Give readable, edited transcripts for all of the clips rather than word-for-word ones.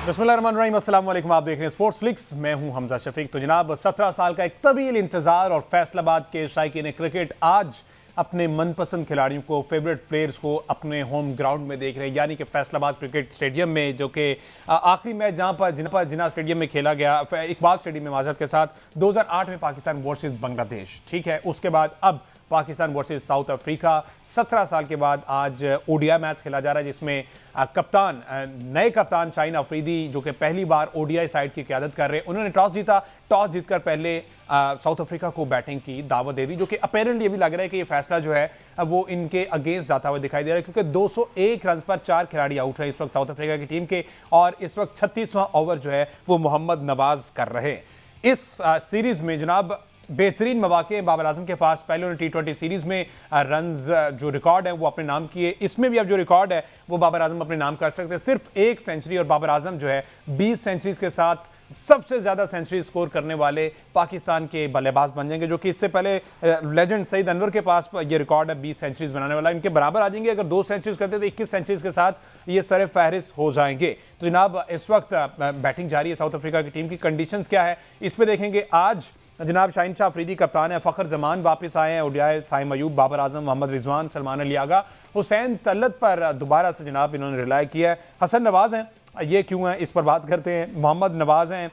बिस्मिल्लाहिर्रहमानिर्रहीम, अस्सलाम वालेकुम। आप देख रहे हैं स्पोर्ट्स फ्लिक्स। मैं हूं हमजा शफीक। तो जनाब 17 साल का एक तवील इंतजार और फैसलाबाद के शायकीन क्रिकेट आज अपने मनपसंद खिलाड़ियों को, फेवरेट प्लेयर्स को अपने होम ग्राउंड में देख रहे हैं, यानी कि फैसलाबाद क्रिकेट स्टेडियम में, जो कि आखिरी मैच जहां पर जिना स्टेडियम में खेला गया, इकबाल स्टेडियम में माजरत के साथ 2008 में पाकिस्तान वर्सेस बांग्लादेश, ठीक है। उसके बाद अब पाकिस्तान वर्सेस साउथ अफ्रीका। 17 साल के बाद आज ओडीआई मैच खेला जा रहा है, जिसमें नए कप्तान शाहीन अफरीदी, जो कि पहली बार ओडीआई साइड की क़यादत कर रहे हैं, उन्होंने टॉस जीता। टॉस जीतकर पहले साउथ अफ्रीका को बैटिंग की दावत दे दी, जो कि अपेरेंटली अभी लग रहा है कि ये फैसला जो है वो इनके अगेंस्ट जाता हुआ दिखाई दे रहा है, क्योंकि 201 रन पर 4 खिलाड़ी आउट है इस वक्त साउथ अफ्रीका की टीम के, और इस वक्त 36वां ओवर जो है वो मोहम्मद नवाज कर रहे हैं। इस सीरीज में जनाब बेहतरीन मौके बाबर आजम के पास। पहले उन्होंने T20 सीरीज में रन्स जो रिकॉर्ड है वो अपने नाम किए, इसमें भी अब जो रिकॉर्ड है वो बाबर आजम अपने नाम कर सकते हैं। सिर्फ 1 सेंचुरी, और बाबर आजम जो है 20 सेंचुरीज के साथ सबसे ज्यादा सेंचुरी स्कोर करने वाले पाकिस्तान के बल्लेबाज बन जाएंगे, जो कि इससे पहले लेजेंड सईद अनवर के पास ये रिकॉर्ड है 20 सेंचुरीज बनाने वाला। इनके बराबर आ जाएंगे। अगर 2 सेंचुरीज करते तो 21 सेंचुरीज के साथ ये सरे फहरिस्त हो जाएंगे। तो जनाब इस वक्त बैटिंग जारी है साउथ अफ्रीका की टीम की। कंडीशंस क्या है इस पे देखेंगे। आज जनाब शाहीन शाह अफरीदी कप्तान है, फ़खर जमान वापस आए हैं, ओडीआई साइम अयूब, बाबर आजम, मोहम्मद रिजवान, सलमान अली आगा, हुसैन तलत पर दोबारा से जनाब इन्होंने रिलाय किया है। हसन नवाज हैं, ये क्यों है इस पर बात करते हैं। मोहम्मद नवाज हैं,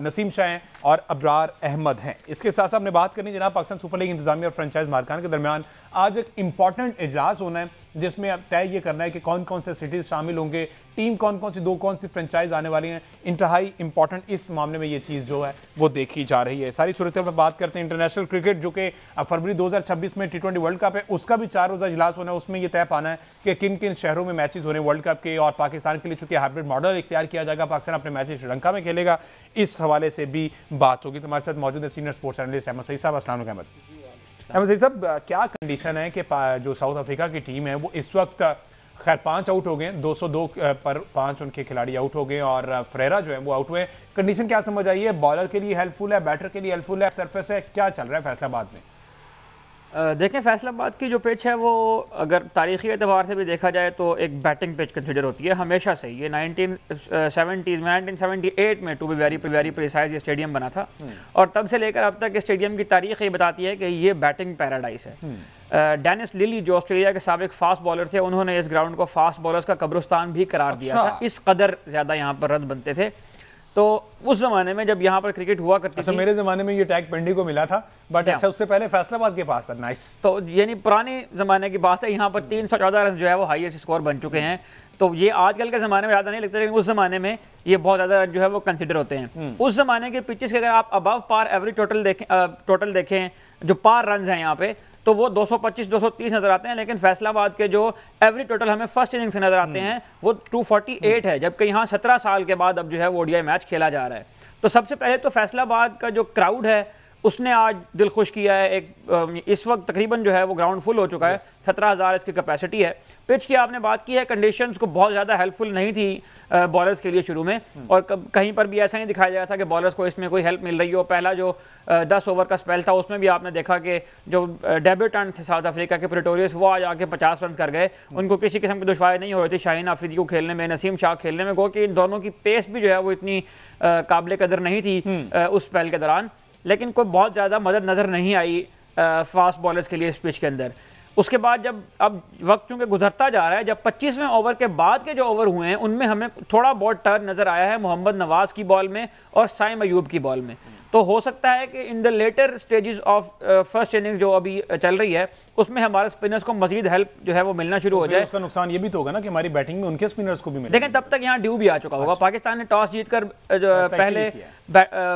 नसीम शाह हैं और अब्रार अहमद हैं। इसके साथ साथ हमने बात करनी जनाब पाकिस्तान सुपर लीग इंतजामिया और फ्रेंचाइज मार्कान के दरमियान आज एक इंपॉर्टेंट इजलास होना है, जिसमें अब तय ये करना है कि कौन कौन से सिटीज शामिल होंगे, टीम कौन कौन सी फ्रेंचाइज आने वाली हैं। इंतहाई इंपॉर्टेंट इस मामले में ये चीज़ जो है वो देखी जा रही है। सारी सूरत में बात करते हैं इंटरनेशनल क्रिकेट, जो कि फरवरी 2026 में T20 वर्ल्ड कप है, उसका भी 4 रोज़ा इजलास होना है। उसमें यह तय पाना है कि किन किन शहरों में मैचेस होने वर्ल्ड कप के, और पाकिस्तान के लिए चूंकि हाइब्रिड मॉडल इख्तियार किया जाएगा, पाकिस्तान अपने मैचेस श्रीलंका में खेलेगा, इस हवाले से भी बात होगी। तो हमारे साथ मौजूद है senior sports analyst Ahmed Saeed साहब। अस्सलाम वालेकुम अहमद सईद साहब, क्या कंडीशन है कि जो साउथ अफ्रीका की टीम है वो इस वक्त, खैर 5 आउट हो गए, 202 पर 5 उनके खिलाड़ी आउट हो गए, और फ्रेरा जो है वो आउट हुए। कंडीशन क्या समझ आई है? बॉलर के लिए हेल्पफुल है, बैटर के लिए हेल्पफुल है, सरफेस है, क्या चल रहा है फैसलाबाद में? देखें, फैसलाबाद की जो पिच है वो अगर तारीखी एतबार से भी देखा जाए तो एक बैटिंग पिच कंसिडर होती है हमेशा से। ये 1970s में, 1978 में टू बी वेरी प्रिसाइज ये स्टेडियम बना था, और तब से लेकर अब तक इस स्टेडियम की तारीख ये बताती है कि ये बैटिंग पैराडाइज है। डेनिस लिली जो ऑस्ट्रेलिया के साबिक फास्ट बॉलर थे, उन्होंने इस ग्राउंड को फास्ट बॉलर्स का कब्रिस्तान भी करार दिया था, इस कदर ज़्यादा यहाँ पर रन बनते थे। तो उस जमाने में जब यहाँ पर क्रिकेट हुआ करती थी, मेरे जमाने में ये टैग पिंडी को मिला था, बट अच्छा उससे पहले फैसलाबाद के पास था। नाइस। तो यानी पुराने जमाने की बात है, यहाँ पर 314 रन जो है वो हाईएस्ट स्कोर बन चुके हैं। तो ये आजकल के ज़माने में ज़्यादा नहीं लगता, लेकिन उस ज़माने में ये बहुत ज़्यादा रन जो है वो कंसिडर होते हैं। उस ज़माने के पिचेस के अगर आप अबव पार एवरेज टोटल देखें, जो पार रन हैं यहाँ पे, तो वो 225-230 नजर आते हैं, लेकिन फैसलाबाद के जो एवरेज टोटल हमें फर्स्ट इनिंग से नजर आते हैं वो 248 है, जबकि यहाँ 17 साल के बाद अब जो है वो ओडीआई मैच खेला जा रहा है। तो सबसे पहले तो फैसलाबाद का जो क्राउड है उसने आज दिल खुश किया है। इस वक्त तकरीबन जो है वो ग्राउंड फुल हो चुका है, 17,000 इसकी कैपेसिटी है। पिच की आपने बात की है, कंडीशंस को बहुत ज़्यादा हेल्पफुल नहीं थी बॉलर्स के लिए शुरू में, और कहीं पर भी ऐसा नहीं दिखाया गया था कि बॉलर्स को इसमें कोई हेल्प मिल रही हो। पहला जो 10 ओवर का स्पेल था उसमें भी आपने देखा कि जो डेब्यूटेंट थे साउथ अफ्रीका के प्रेटोरियस, वो आज आके 50 रन कर गए, उनको किसी किस्म की दुश्वारी नहीं हो रही थी शाहीन अफरीदी को खेलने में, नसीम शाह खेलने में। गो कि इन दोनों की पेस भी जो है वो इतनी काबिल कदर नहीं थी उस स्पेल के दौरान, लेकिन कोई बहुत ज़्यादा मदद नज़र नहीं आई फास्ट बॉलर्स के लिए इस पिच के अंदर। उसके बाद जब अब वक्त चूँकि गुजरता जा रहा है, जब 25वें ओवर के बाद के जो ओवर हुए हैं उनमें हमें थोड़ा बहुत टर्न नज़र आया है मोहम्मद नवाज की बॉल में और साइम अयूब की बॉल में। तो हो सकता है कि in the later stages of first inning जो अभी चल रही है उसमें हमारे स्पिनर्स को मजीद हेल्प जो है वो मिलना शुरू हो जाए। उसका नुकसान ये भी तो होगा ना कि हमारी बैटिंग में उनके स्पिनर्स को भी मिले। लेकिन तब तक यहाँ ड्यू भी आ चुका होगा। पाकिस्तान ने टॉस जीतकर पहले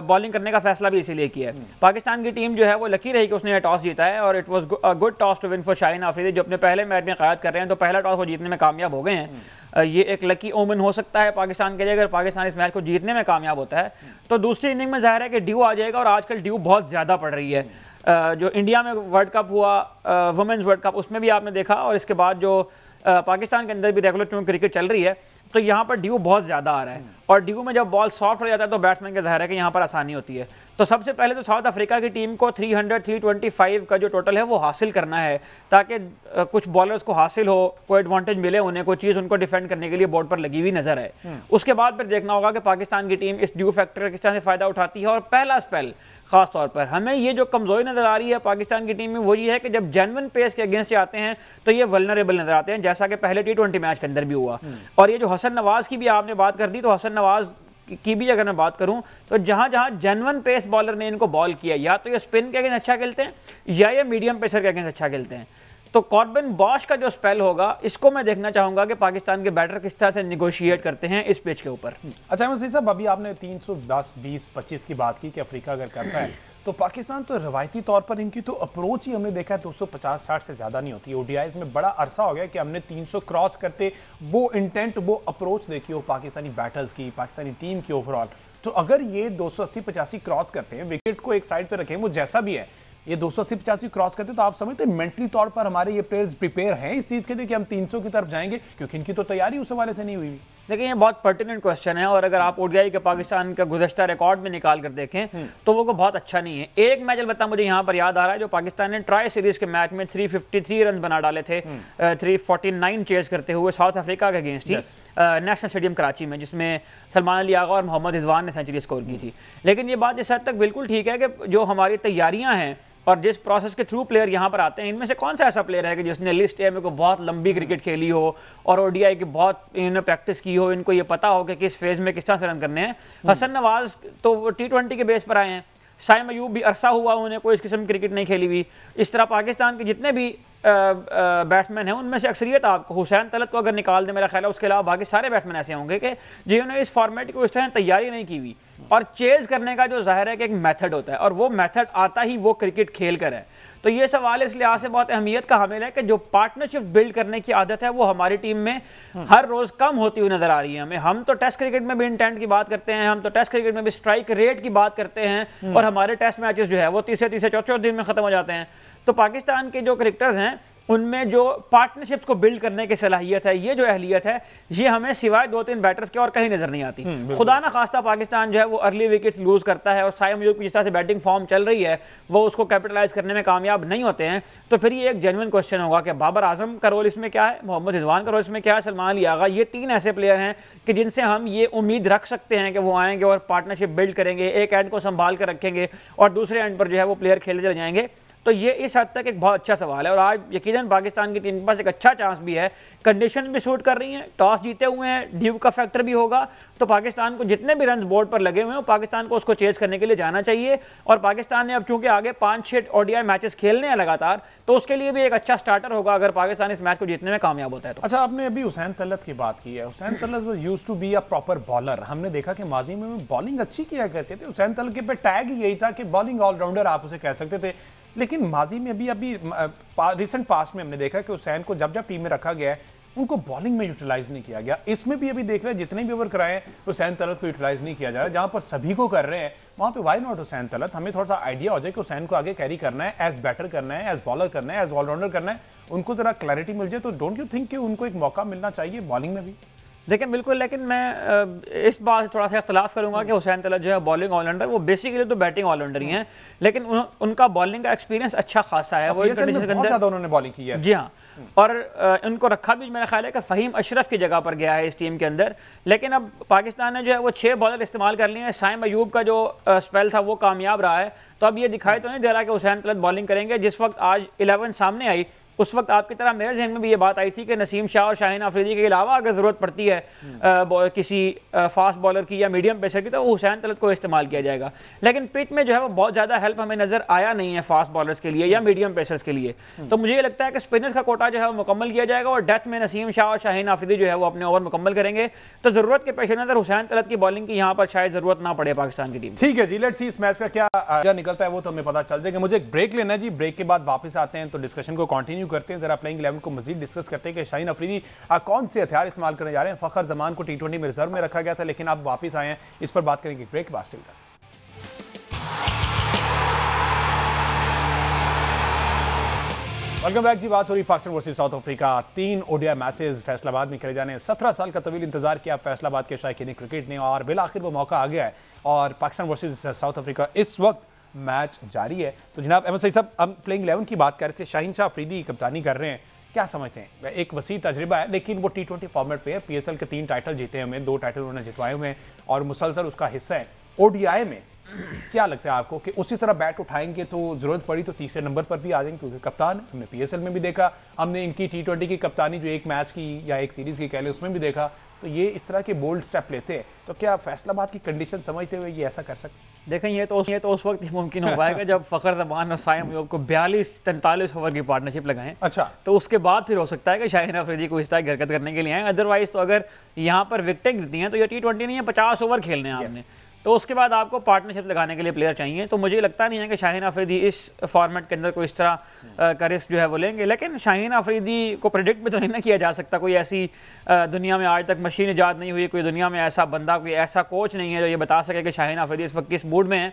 बॉलिंग करने का फैसला भी इसीलिए किया है। पाकिस्तान की टीम जो है वो लकी रही कि उसने टॉस जीता है, और it was a good toss to win for Shaheen Afridi, जो अपने पहले मैच में क़यादत कर रहे हैं। तो पहला टॉस वो जीतने में कामयाब हो गए हैं। ये एक लकी ओमन हो सकता है पाकिस्तान के लिए, अगर पाकिस्तान इस मैच को जीतने में कामयाब होता है तो दूसरी इनिंग में जाहिर है कि ड्यू आ जाएगा, और आजकल ड्यू बहुत ज़्यादा पड़ रही है। जो इंडिया में वर्ल्ड कप हुआ, वुमेन्स वर्ल्ड कप, उसमें भी आपने देखा, और इसके बाद जो पाकिस्तान के अंदर भी रेगुलर क्रिकेट चल रही है, तो यहाँ पर ड्यू बहुत ज़्यादा आ रहा है, और ड्यू में जब बॉल सॉफ्ट हो जाता है तो बैट्समैन का ज़ाहिर है कि यहाँ पर आसानी होती है। तो सबसे पहले तो साउथ अफ्रीका की टीम को 325 का जो टोटल है वो हासिल करना है, ताकि कुछ बॉलर्स को हासिल हो, कोई एडवांटेज मिले उन्हें, कोई चीज़ उनको डिफेंड करने के लिए बोर्ड पर लगी हुई नजर आए। उसके बाद फिर देखना होगा कि पाकिस्तान की टीम इस ड्यू फैक्टर का किस तरह से फ़ायदा उठाती है। और पहला स्पेल खास तौर पर हमें ये जो कमजोरी नजर आ रही है पाकिस्तान की टीम में वो ये है कि जब जेन्युइन पेस के अगेंस्ट आते हैं तो ये वल्नरेबल नजर आते हैं, जैसा कि पहले T20 मैच के अंदर भी हुआ। और ये जो हसन नवाज की भी आपने बात कर दी, तो हसन नवाज की भी अगर मैं बात करूं तो जहां जहां जेन्युइन पेस बॉलर ने इनको बॉल किया, या तो ये स्पिन के अगेंस्ट अच्छा खेलते हैं या ये मीडियम पेसर के अगेंस्ट अच्छा खेलते हैं। तो कॉर्बिन बॉश का जो स्पेल होगा इसको मैं देखना चाहूंगा कि पाकिस्तान के बैटर किस तरह से निगोशिएट करते हैं इस पिच के ऊपर। अच्छा अहमद सईद साहब, अभी आपने 310, 20, 25 की बात की कि अफ्रीका अगर करता है तो पाकिस्तान तो रवायती तौर पर इनकी तो अप्रोच ही हमने देखा है 250-60 से ज़्यादा नहीं होती। ओडीआईज में बड़ा अरसा हो गया कि हमने 300 क्रॉस करते वो इंटेंट, वो अप्रोच देखी हो पाकिस्तानी बैटर्स की, पाकिस्तानी टीम की ओवरऑल। तो अगर ये 280-85 क्रॉस करते हैं, विकेट को एक साइड पर रखें, वो जैसा भी है ये 280-85 क्रॉस करते, तो आप समझते हैं मेंटली तौर पर हमारे ये प्लेयर्स प्रिपेयर हैं इस चीज़ के लिए कि हम 300 की तरफ जाएंगे, क्योंकि इनकी तो तैयारी उस हवाले से नहीं हुई। देखिए ये बहुत पर्टिनेंट क्वेश्चन है, और अगर आप ओडीआई के पाकिस्तान का गुज़श्ता रिकॉर्ड में निकाल कर देखें तो वो बहुत अच्छा नहीं है। एक मैच अलबत्ता मुझे यहाँ पर याद आ रहा है जो पाकिस्तान ने ट्राई सीरीज के मैच में 353 रन बना डाले थे 349 चेज करते हुए साउथ अफ्रीका के अगेंस्ट ही नेशनल स्टेडियम कराची में, जिसमें सलमान अली आगा और मोहम्मद रिजवान ने सेंचुरी स्कोर की थी। लेकिन ये बात इस हद तक बिल्कुल ठीक है कि जो हमारी तैयारियां हैं और जिस प्रोसेस के थ्रू प्लेयर यहाँ पर आते हैं, इनमें से कौन सा ऐसा प्लेयर है कि जिसने लिस्ट ए में को बहुत लंबी क्रिकेट खेली हो और ओडीआई की बहुत इन्होंने प्रैक्टिस की हो, इनको ये पता हो कि किस फेज में किस तरह से रन करने हैं। हसन नवाज तो T20 के बेस पर आए हैं, साइम अयूब भी अरसा हुआ उन्हें कोई इस किस्म की क्रिकेट नहीं खेली हुई। इस तरह पाकिस्तान के जितने भी बैट्समैन हैं उनमें से अक्सरियत आपको हुसैन तलत को अगर निकाल दे मेरा ख्याल है, उसके अलावा बाकी सारे बैट्समैन ऐसे होंगे कि जिन्होंने इस फॉर्मेट को इस तरह तैयारी नहीं की हुई। और चेज करने का जो जाहिर है कि एक मेथड होता है, और वो मेथड आता ही वो क्रिकेट खेल कर है। तो ये सवाल इस लिहाज से बहुत अहमियत का हामिल है कि जो पार्टनरशिप बिल्ड करने की आदत है वो हमारी टीम में हर रोज कम होती हुई नजर आ रही है हमें। हम तो टेस्ट क्रिकेट में भी इंटेंट की बात करते हैं, हम तो टेस्ट क्रिकेट में भी स्ट्राइक रेट की बात करते हैं, और हमारे टेस्ट मैचेस जो है वो तीसरे चौथे दिन में खत्म हो जाते हैं। तो पाकिस्तान के जो क्रिकेटर्स हैं उनमें जो पार्टनरशिप्स को बिल्ड करने की सलाहियत है, ये जो अहलियत है, ये हमें सिवाय 2-3 बैटर्स के और कहीं नजर नहीं आती। खुदा ना खास्ता पाकिस्तान जो है वो अर्ली विकेट्स लूज करता है और साइम अयूब की जिस तरह से बैटिंग फॉर्म चल रही है वो उसको कैपिटलाइज करने में कामयाब नहीं होते हैं। तो फिर ये एक जेन्युइन क्वेश्चन होगा कि बाबर आजम का रोल इसमें क्या है, मोहम्मद रिजवान का रोल इसमें क्या है, सलमान अली आगा, ये 3 ऐसे प्लेयर हैं कि जिनसे हम ये उम्मीद रख सकते हैं कि वो आएंगे और पार्टनरशिप बिल्ड करेंगे, एक एंड को संभाल कर रखेंगे और दूसरे एंड पर जो है वो प्लेयर खेले चले जाएंगे। तो ये इस हद तक एक बहुत अच्छा सवाल है, और आज यकीनन पाकिस्तान की टीम के पास एक अच्छा चांस भी है, कंडीशन भी सूट कर रही हैं, टॉस जीते हुए हैं, ड्यू का फैक्टर भी होगा, तो पाकिस्तान को जितने भी रन बोर्ड पर लगे हुए हैं पाकिस्तान को उसको चेज करने के लिए जाना चाहिए। और पाकिस्तान ने अब चूंकि आगे 5-6 ओडीआई मैचेस खेलने हैं लगातार, तो उसके लिए भी एक अच्छा स्टार्टर होगा अगर पाकिस्तान इस मैच को जीतने में कामयाब होता है तो। अच्छा, आपने अभी हुसैन तलत की बात की है। Hussain Talat was used to be a proper bowler. हमने देखा कि माजी में बॉलिंग अच्छी किया करते थे। हुसैन तलत के पे टैग ही यही था कि बॉलिंग ऑलराउंडर आप उसे कह सकते थे। लेकिन माजी में अभी रिसेंट पास्ट में हमने देखा कि हुसैन को जब टीम में रखा गया है उनको बॉलिंग में यूटिलाइज नहीं किया गया। इसमें भी अभी देख रहे हैं जितने भी ओवर कराए हुसैन तलत को यूटिलाइज नहीं किया जा रहा। जहां पर सभी को कर रहे हैं वहां पे व्हाई नॉट हुसैन तलत। हमें थोड़ा सा आइडिया हो जाए कि हुसैन को आगे कैरी करना है, एज बैटर करना है, एज बॉलर करना है, एज ऑलराउंडर करना है, उनको जरा क्लैरिटी मिल जाए। तो डोंट यू थिंक कि उनको एक मौका मिलना चाहिए बॉलिंग में भी? देखिए बिल्कुल, लेकिन मैं इस बात से थोड़ा सा इख्तलाफ करूंगा कि हुसैन तलत जो है बॉलिंग ऑलराउंडर, वो बेसिकली तो बैटिंग ऑलराउंडर ही हैं, लेकिन उनका बॉलिंग का एक्सपीरियंस अच्छा खासा है। वो बहुत ज़्यादा उन्होंने बॉलिंग की है। जी हाँ, और उनको रखा भी मेरा ख्याल है कि फ़हीम अशरफ की जगह पर गया है इस टीम के अंदर। लेकिन अब पाकिस्तान ने जो है वो 6 बॉलर इस्तेमाल कर लिए हैं। साइम अयूब का जो स्पेल था वो कामयाब रहा है, तो अब ये दिखाई तो नहीं दे रहा कि हुसैन तलत बॉलिंग करेंगे। जिस वक्त आज 11 सामने आई उस वक्त आपकी तरह मेरे जहन में भी ये बात आई थी कि नसीम शाह और शाहीन अफरीदी के अलावा अगर ज़रूरत पड़ती है किसी फास्ट बॉलर की या मीडियम पेसर की, तो हुसैन तलत को इस्तेमाल किया जाएगा। लेकिन पिच में जो है वो बहुत ज़्यादा हेल्प हमें नज़र आया नहीं है फास्ट बॉलर्स के लिए या मीडियम पेसर्स के लिए। तो मुझे ये लगता है कि स्पिनर्स का कोटा जो है वो मुकम्मल किया जाएगा और डेथ में नसीम शाह और शाहीन अफरीदी जो है वो अपने ओवर मुकम्मल करेंगे। तो ज़रूरत के पेश नज़र हुसैन तलत की बॉलिंग की यहाँ पर शायद ज़रूरत ना पड़े पाकिस्तान की टीम। ठीक है जी, लेट्स सी इस मैच का क्या निकलता है वो तो हमें पता चल जाएगा। मुझे एक ब्रेक लेना है जी, ब्रेक के बाद वापस आते हैं तो डिस्कशन को कंटिन्यू करते हैं। जरा प्लेइंग को मजीद डिस्कस करते हैं कि शाहीन अफरीदी कौन से हथियार इस्तेमाल करने जा रहे हैं। फखर जमान को T20 में रिजर्व में रखा गया था, लेकिन अब वापस आए हैं, इस पर बात करेंगे ब्रेक के बाद। वेलकम बैक जी। बात हो रही Pakistan versus south Africa. 3 ODI matches Faisalabad में खेले जाने। 17 साल का तवील इंतजार किया फैसलाबाद के शायकीन क्रिकेट ने और बिलाखिर वो मौका आ गया है और पाकिस्तान वर्सेस साउथ अफ्रीका इस वक्त मैच जारी है। तो जनाब अहमद सईद साहब, हम प्लेइंग 11 की बात कर रहे थे। शाहीन शाह अफरीदी कप्तानी कर रहे हैं, क्या समझते हैं? एक वसी तजर्बा है लेकिन वो T20 फॉर्मेट पे है। PSL के 3 टाइटल जीते हैं, हमें 2 टाइटल उन्होंने जितवाए हुए हैं और मुसलसल उसका हिस्सा है। ODI में क्या लगता है आपको कि उसी तरह बैट उठाएंगे तो जरूरत पड़ी तो तीसरे नंबर पर भी आ जाएंगे? क्योंकि कप्तान हमने PSL में भी देखा, हमने इनकी T20 की कप्तानी जो एक मैच की या एक सीरीज की कह लें उसमें भी देखा, तो ये इस तरह के बोल्ड स्टेप लेते हैं। तो क्या फैसलाबाद की कंडीशन समझते हुए ये ऐसा कर सकते? देखें, ये तो उस वक्त ही मुमकिन हो पाएगा जब फ़खर जमान और साइम अयूब को 42-43 ओवर की पार्टनरशिप लगाएं। अच्छा, तो उसके बाद फिर हो सकता है कि शाहीन अफरीदी को इस तरह की हरकत करने के लिए आए। अदरवाइज तो अगर यहाँ पर विकेटें गिरती हैं तो ये T20 नहीं है, 50 ओवर खेलने हैं आपने। तो उसके बाद आपको पार्टनरशिप लगाने के लिए प्लेयर चाहिए। तो मुझे लगता नहीं है कि शाहीन अफरीदी इस फॉर्मेट के अंदर कोई इस तरह का रिस्क जो है वो लेंगे। लेकिन शाहीन अफरीदी को प्रेडिक्ट भी तो नहीं ना किया जा सकता। कोई ऐसी दुनिया में आज तक मशीन ईजाद नहीं हुई, कोई दुनिया में ऐसा बंदा, कोई ऐसा कोच नहीं है जो ये बता सके कि शाहीन अफरीदी इस वक्त किस मूड में है।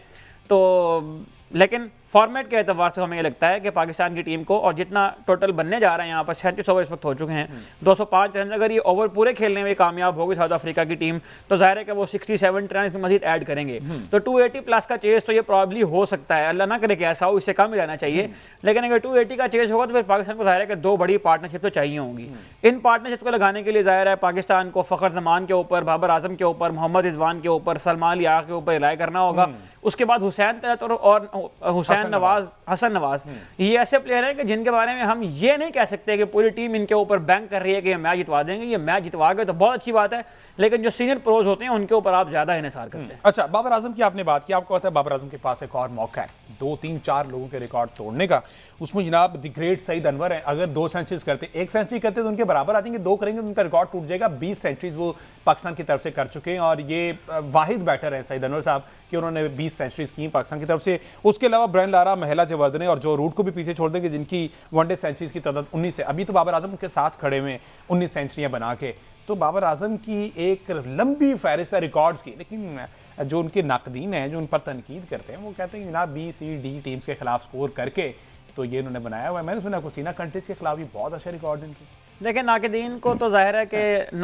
तो लेकिन फॉर्मेट के एतबार से हमें ये लगता है कि पाकिस्तान की टीम को, और जितना टोटल बनने जा रहे हैं यहाँ पर 37 ओवर इस वक्त हो चुके हैं, 205 रन, अगर ये ओवर पूरे खेलने में कामयाब होगी साउथ अफ्रीका की टीम तो जाहिर है कि वो 67 रन मजीद ऐड करेंगे। तो 280 प्लस का चेस तो ये प्रॉब्ली हो सकता है, अल्लाह ना करे कि ऐसा हो, इससे कम ही रहना चाहिए। लेकिन अगर 280 का चेस होगा तो फिर पाकिस्तान को जाहिर है कि 2 बड़ी पार्टनरशिप तो चाहिए होंगी। इन पार्टनरशिप को लगाने के लिए जाहिर है पाकिस्तान को फ़खर जमान के ऊपर, बाबर आजम के ऊपर, मोहम्मद रिजवान के ऊपर, सलमान लिया के ऊपर रिलाय करना होगा। उसके बाद हुसैन तलत और हुसैन नवाज, हसन नवाज, ये ऐसे प्लेयर हैं कि जिनके बारे में हम ये नहीं कह सकते कि पूरी टीम इनके ऊपर बैंक कर रही है कि ये मैच जितवा देंगे। ये मैच जितवा गए तो बहुत अच्छी बात है, लेकिन जो सीनियर प्रोज होते हैं उनके ऊपर आप ज्यादा इन्हिसार करते हैं। अच्छा, बाबर आजम की आपने बात की, आपको पता है बाबर आजम के पास एक और मौका है 2, 3, 4 लोगों के रिकॉर्ड तोड़ने का। उसमें जनाब द ग्रेट सईद अनवर है। अगर 2 सेंचुरीज करते, 1 सेंचुरी करते तो उनके बराबर आ जाएंगे, 2 करेंगे तो उनका रिकॉर्ड टूट जाएगा। 20 सेंचुरीज वो पाकिस्तान की तरफ से कर चुके हैं और ये वाहिद बैटर है सईद अनवर साहब कि उन्होंने 20 सेंचुरीज की पाकिस्तान की तरफ से। उसके अलावा ब्रायन लारा, महिला जयवर्धने और जो रूट को भी पीछे छोड़ देंगे, जिनकी वनडे सेंचुरीज की तादाद 19 है। अभी तो बाबर आजम के साथ खड़े हुए 19 सेंचुरियां बना के। तो बाबर आजम की एक लंबी फहरिस्त है रिकॉर्ड्स की, लेकिन जो उनके नाकदीन हैं, जो उन पर तनकीद करते हैं, वो कहते हैं जनाब B, C, D टीम्स के खिलाफ स्कोर करके तो ये उन्होंने बनाया हुआ है। मैंने सुना कुसीना कंट्रीज के खिलाफ भी बहुत अच्छे रिकॉर्ड इनके। देखिए, नाकिदीन को तो जाहिर है कि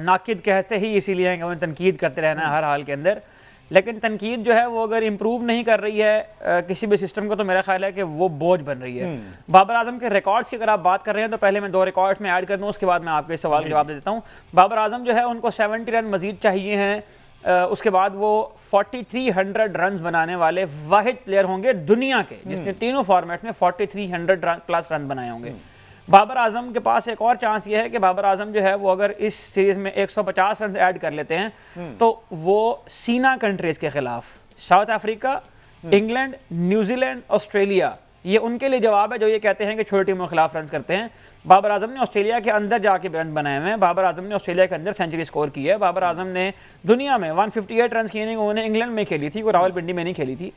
नाकिद कहते ही इसीलिए हैं कि उन्हें तनकीद करते रहना है हर हाल के अंदर। लेकिन तनकीद जो है वो अगर इंप्रूव नहीं कर रही है किसी भी सिस्टम को, तो मेरा ख्याल है कि वो बोझ बन रही है। बाबर आजम के रिकॉर्ड्स की अगर आप बात कर रहे हैं तो पहले मैं 2 रिकॉर्ड्स में ऐड कर दूं, उसके बाद मैं आपके सवाल का जवाब दे देता हूं। बाबर आजम जो है उनको 70 रन मजीद चाहिए हैं। उसके बाद वो 4300 रन बनाने वाले वाहिद प्लेयर होंगे दुनिया के जिसने तीनों फॉर्मेट में 4300 प्लस रन बनाए होंगे। बाबर आजम के पास एक और चांस ये है कि बाबर आजम जो है वो अगर इस सीरीज में 150 रन ऐड कर लेते हैं तो वो सीना कंट्रीज के खिलाफ, south Africa, England, New Zealand, Australia, ये उनके लिए जवाब है जो ये कहते हैं कि छोटी टीमों के खिलाफ रन करते हैं। बाबर आजम ने ऑस्ट्रेलिया के अंदर जाके रन बनाए हुए हैं। बाबर आजम ने ऑस्ट्रेलिया के अंदर सेंचुरी स्कोर की है। बाबर आजम ने दुनिया में 158 रन की इनिंग उन्होंने इंग्लैंड में खेली थी, वो रावलपिंडी में नहीं खेली थी।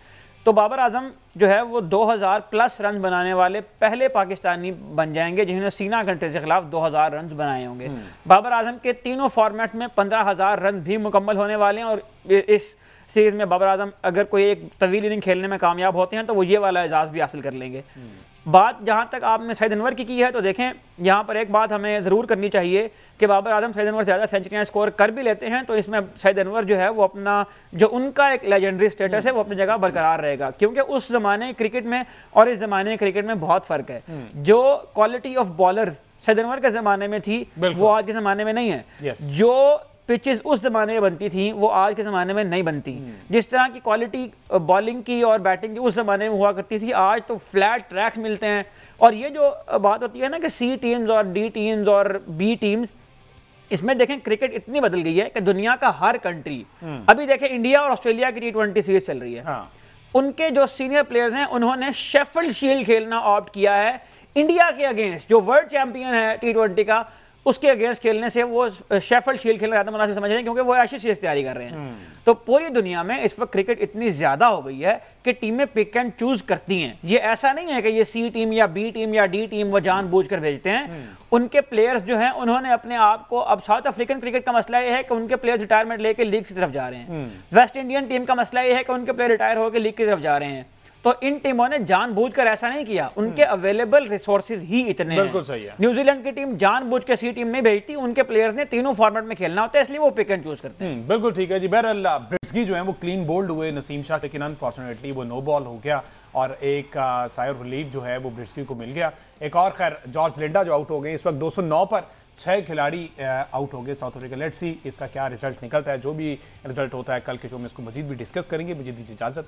तो बाबर आजम जो है वो 2000 प्लस रन बनाने वाले पहले पाकिस्तानी बन जाएंगे जिन्होंने सीना कंट्री के खिलाफ 2000 रन बनाए होंगे। बाबर आजम के तीनों फॉर्मेट्स में 15000 रन भी मुकम्मल होने वाले हैं और इस सीरीज में बाबर आजम अगर कोई एक तवील इनिंग खेलने में कामयाब होते हैं तो वो ये वाला एजाज भी हासिल कर लेंगे। बात जहाँ तक आपने सईद अनवर की है तो देखें, यहाँ पर एक बात हमें ज़रूर करनी चाहिए कि बाबर आजम सईद अनवर ज़्यादा सेंचुरियाँ स्कोर कर भी लेते हैं तो इसमें सईद अनवर जो है वो अपना जो उनका एक लेजेंडरी स्टेटस है वो अपनी जगह बरकरार रहेगा, क्योंकि उस ज़माने क्रिकेट में और इस ज़माने क्रिकेट में बहुत फ़र्क है। जो quality of bowler Saeed Anwar के ज़माने में थी वो आज के ज़माने में नहीं है। जो पिचेस उस जमाने में बनती थी वो आज के ज़माने में नहीं बनती। जिस तरह की क्वालिटी बॉलिंग की और बैटिंग की उस ज़माने में हुआ करती थी, आज तो फ्लैट ट्रैक्स मिलते हैं। और ये जो बात होती है ना कि C टीम्स और D टीम्स और B टीम्स, इसमें देखें क्रिकेट इतनी बदल गई है कि दुनिया का हर कंट्री, अभी देखें इंडिया और ऑस्ट्रेलिया की T20 सीरीज चल रही है। उनके जो सीनियर प्लेयर्स हैं उन्होंने शेफील्ड शील्ड खेलना ऑप्ट किया है इंडिया के अगेंस्ट, जो वर्ल्ड चैंपियन है T20 का, उसके अगेंस्ट खेलने से वो शेफील्ड शील्ड खेलना ज़्यादा मुनासिब समझ रहे हैं क्योंकि वो एशेज सीरीज तैयारी कर रहे हैं। तो पूरी दुनिया में इस वक्त क्रिकेट इतनी ज़्यादा हो गई है कि टीमें पिक एंड चूज करती हैं। ये ऐसा नहीं है कि ये C टीम या B टीम या D टीम वो जानबूझकर भेजते हैं। उनके प्लेयर्स जो हैं उन्होंने अपने आप को, अब साउथ अफ्रीकन क्रिकेट का मसला ये है कि उनके प्लेयर्स रिटायरमेंट लेके लीग की तरफ जा रहे हैं। वेस्ट इंडियन टीम का मसला ये है कि उनके प्लेयर रिटायर होकर लीग की तरफ जा रहे हैं। तो इन टीमों ने जानबूझकर ऐसा नहीं किया, उनके अवेलेबल रिसोर्सेज ही इतने बिल्कुल सही है। न्यूजीलैंड की टीम जानबूझ के सी टीम नहीं भेजती, उनके प्लेयर्स ने तीनों फॉर्मेट में खेलना होता है, इसलिए वो पिक एंड चूज करते हैं। बिल्कुल ठीक है जी। बहरहाल ब्रिस्की जो है वो क्लीन बोल्ड हुए नसीम शाह, लेकिन अनफॉर्चुनेटली वो नो बॉल हो गया और एक सायर रिलीफ जो है वो ब्रिस्की को मिल गया। एक और खैर जॉर्ज लिंडा जो आउट हो गए, इस वक्त 209 पर 6 खिलाड़ी आउट हो गए साउथ अफ्रीका। लेट्स सी इसका क्या रिजल्ट निकलता है। जो भी रिजल्ट होता है कल के शो में इसको मजीद भी डिस्कस करेंगे। मुझे दीजिए इजाजत।